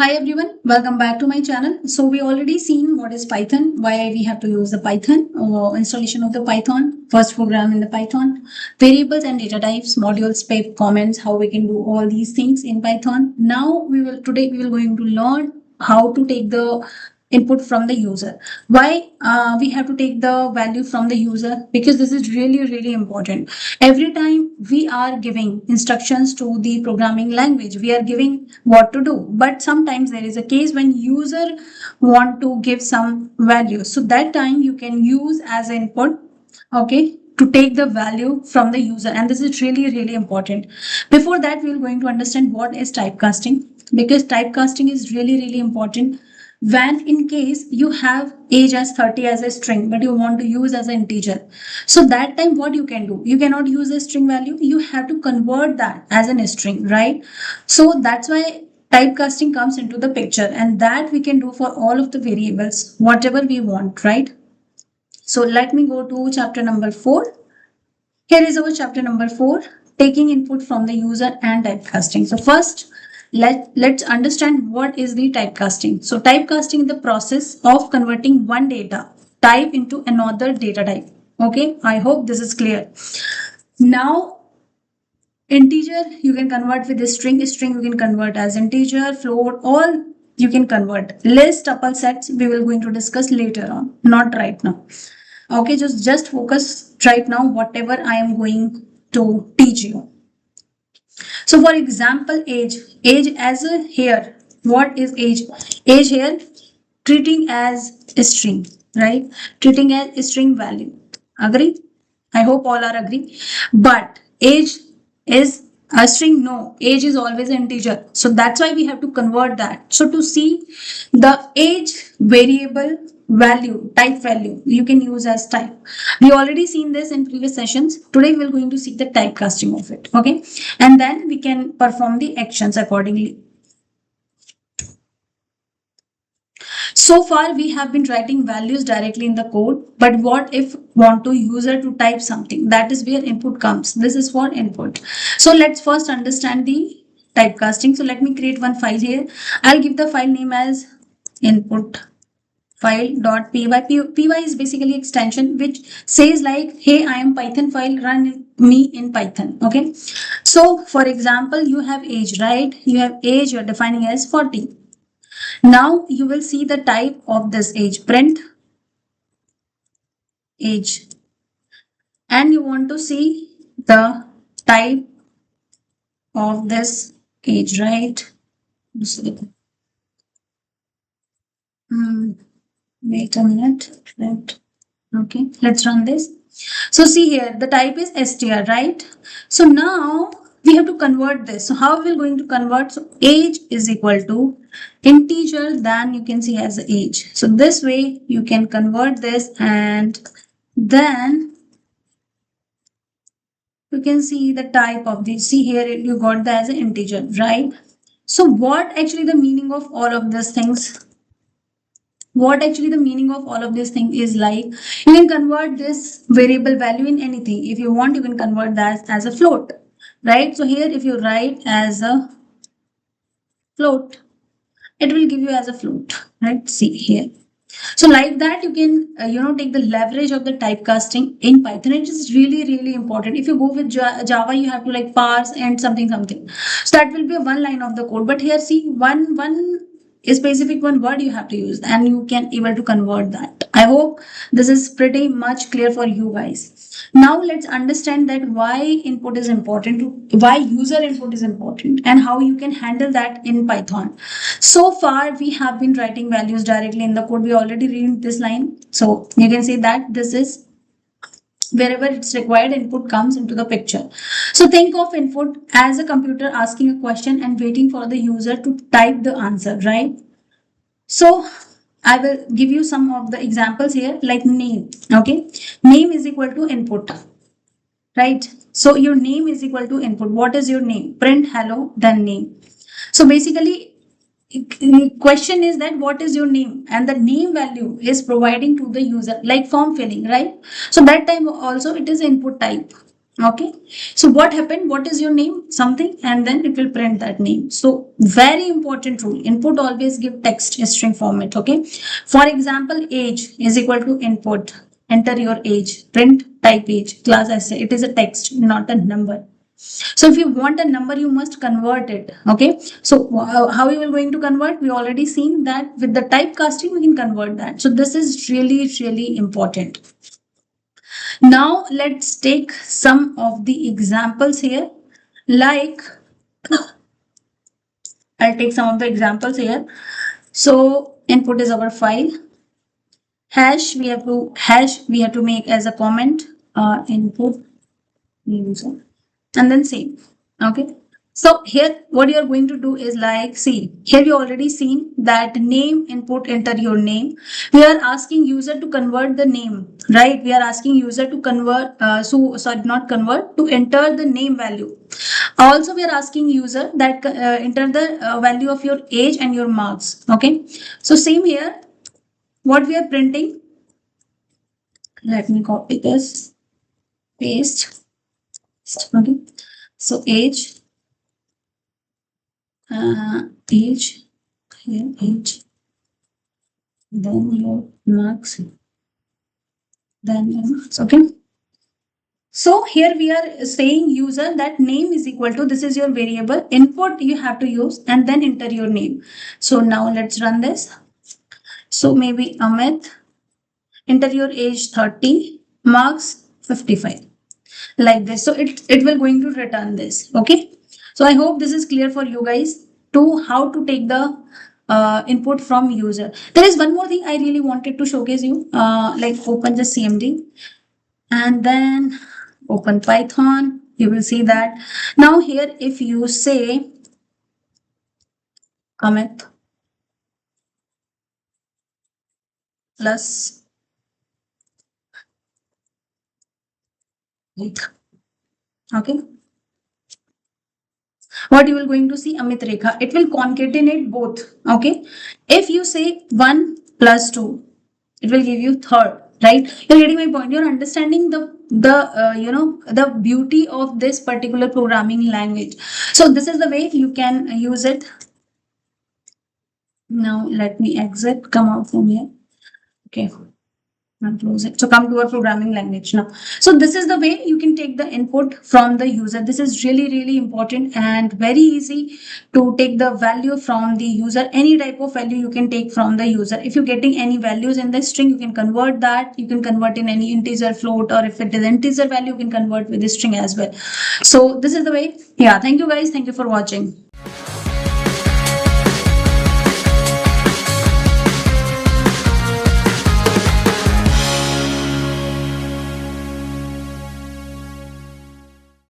Hi everyone, welcome back to my channel. So we already seen what is Python, why we have to use the Python, installation of the Python, first program in the Python, variables and data types, modules, pip, comments, how we can do all these things in Python. Now today we will going to learn how to take the input from the user. Why we have to take the value from the user? Because this is really important. Every time we are giving instructions to the programming language, we are giving what to do, but sometimes there is a case when user want to give some value, so that time you can use as input, okay, to take the value from the user. And this is really important. Before that, we are going to understand what is typecasting, because typecasting is really important. When in case you have age as 30 as a string, but you want to use as an integer, so that time what you can do, you cannot use a string value, you have to convert that as a string, right? So that's why typecasting comes into the picture, and that we can do for all of the variables, whatever we want, right? So let me go to chapter number 4. Here is our chapter number 4, taking input from the user and typecasting. So first, let's understand what is the typecasting. So typecasting is the process of converting one data type into another data type. Okay, I hope this is clear. Now, integer you can convert with a string you can convert as integer, float, all you can convert. List, tuple, sets we will going to discuss later on, not right now. Okay, just focus right now whatever I am going to teach you. So for example, age as a here, what is age? Age here treating as a string, right? Treating as a string value. Agree? I hope all are agree. But age is a string. No, age is always an integer. So that's why we have to convert that. So to see the age variable value, type value, you can use as type. We already seen this in previous sessions. Today we're going to see the typecasting of it. Okay. And then we can perform the actions accordingly. So far, we have been writing values directly in the code, but what if want to user to type something? That is where input comes. This is for input. So let's first understand the typecasting. So let me create one file here. I'll give the file name as input file.py. Py is basically extension which says like, hey, I am Python file, run me in Python. Okay. So for example, you have age, right? You have age, you're defining as 40. Now you will see the type of this age, print age, and you want to see the type of this age, right? Wait a minute. Okay, let's run this. So see here, the type is str, right? So now we have to convert this. So how are we going to convert? So age is equal to integer, then you can see as age. So this way you can convert this, and then you can see the type of this. See here, you got that as an integer, right? So what actually the meaning of all of these things? What actually the meaning of all of this thing is like, you can convert this variable value in anything. If you want, you can convert that as a float, right? So here, if you write as a float, it will give you as a float, right? See here. So like that, you can, take the leverage of the typecasting in Python. It is really important. If you go with Java, you have to like parse and something. So that will be a one line of the code. But here, see, one specific one word you have to use, and you can able to convert that. I hope this is pretty much clear for you guys. Now let's understand that why input is important, why user input is important, and how you can handle that in Python. So far, we have been writing values directly in the code. We already read this line. So you can see that this is wherever it's required, input comes into the picture. So think of input as a computer asking a question and waiting for the user to type the answer, right? So I will give you some of the examples here, like name. Okay, name is equal to input, right? So your name is equal to input. What is your name? Print hello, then name. So basically, question is that what is your name, and the name value is providing to the user, like form filling, right? So that time also it is input type. Okay, so what happened? What is your name? Something, and then it will print that name. So very important rule. Input always give text string format. Okay, for example, age is equal to input. Enter your age. Print type age. Class essay. It is a text, not a number. So if you want a number, you must convert it. Okay, so how you are going to convert? We already seen that with the typecasting we can convert that. So this is really important. Now let's take some of the examples here. Like, I'll take some of the examples here. So input is our file. Hash we have to make as a comment, input user, and then save. Okay, so here what you are going to do is, like, see here we already seen that name input, enter your name. We are asking user to convert the name, right? We are asking user to convert, sorry, not convert, to enter the name value. Also we are asking user that enter the value of your age and your marks. Okay, so same here, what we are printing, let me copy this, paste. Okay, so age, age, here age, then your marks, then your marks. Okay, so here we are saying user that name is equal to, this is your variable input you have to use, and then enter your name. So now let's run this. So maybe Amit, enter your age 30, marks 55, like this. So it will going to return this. Okay, so I hope this is clear for you guys to how to take the input from user. There is one more thing I really wanted to showcase you, like open the CMD and then open Python. You will see that now here if you say Amit plus, okay, what you will going to see, Amit Rekha, it will concatenate both. Okay, if you say 1 plus 2, it will give you third, right? You're getting my point. You're understanding the beauty of this particular programming language. So this is the way you can use it. Now let me exit, come out from here. Okay, and close it. So come to our programming language now. So this is the way you can take the input from the user. This is really important and very easy to take the value from the user. Any type of value you can take from the user. If you're getting any values in the string, you can convert that. You can convert in any integer, float, or if it is integer value, you can convert with the string as well. So this is the way. Yeah, thank you guys. Thank you for watching.